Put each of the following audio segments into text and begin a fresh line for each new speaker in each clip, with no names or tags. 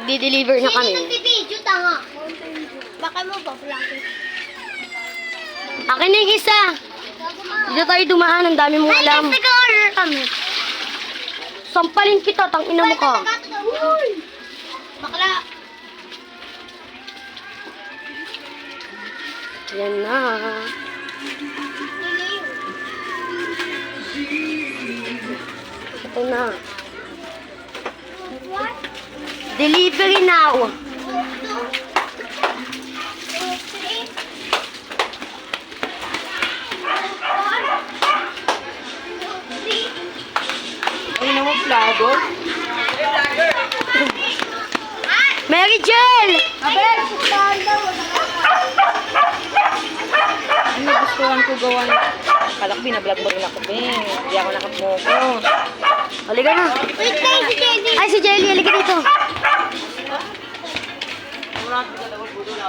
Di-deliver na kami.
Nagpipidyo, tanga. Baka mo ba, vlogger?
Akin na yung isa. Dito tayo dumaan. Ang dami mong alam.
Nag-order kami.
Sampalin kita. Tangina mo ka.
Bakla.
Yan na. Ito na.
What?
Delivery now.
Ay, naman vlogger.
Mary Jel!
Abel, sustahan daw.
Ano gustuhan ko gawan? Kalak, binablog mo rin ako, Bing. Hindi ako nakapoko.
Halika na.
Wait tayo si Jenny.
Ay, si Jelly. Halika dito.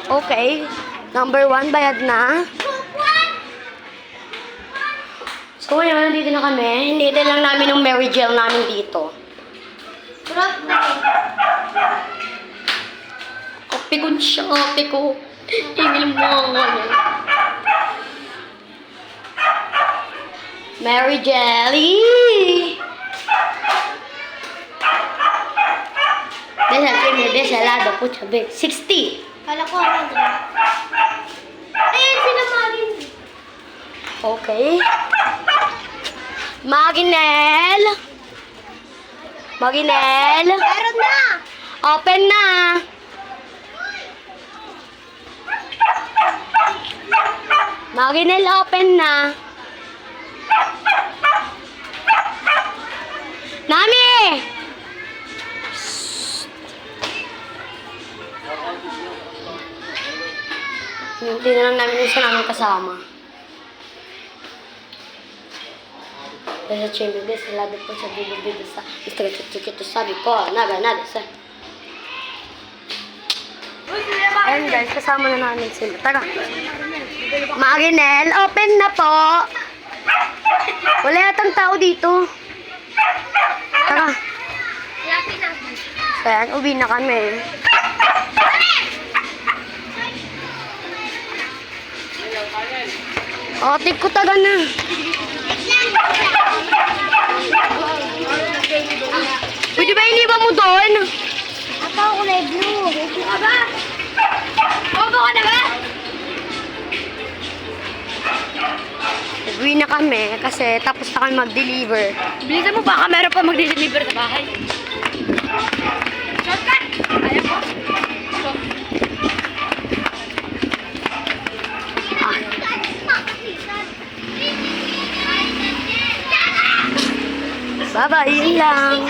Okay. Number 1, bayad na. So, ngayon, nandito na kami. Hindi lang namin yung Mary Jel namin dito.
Drop na.
Kape ko siya, kape ko. Tingil mo ako ngayon. Mary Jelly! Desalado po, sabi. 60.
Kala ko ako na. Ayun, sinamagin.
Okay. Maginel. Maginel.
Meron na.
Open na. Maginel, open na. Nami! Hindi na lang namin isa namin kasama. Dahil sa chamber guys, salado po sa bibig sa istretso sabi ko, nada sa. Ayan guys, kasama na namin sila. Tara. Maginel, open na po. Wala yatang tao dito. Tara.
Lapit na.
Ayan, uwi na kami. Tip ko taga na. Pwede ba iniwan mo doon?
Ako kulay blue. Ready ka ba? Bobo ka na ba?
Uwi na kami kasi tapos na kami mag-deliver.
Bilisan mo, baka meron pa magde-deliver sa bahay.
Shortcut! Ayaw ko.
Bye-bye, yun lang.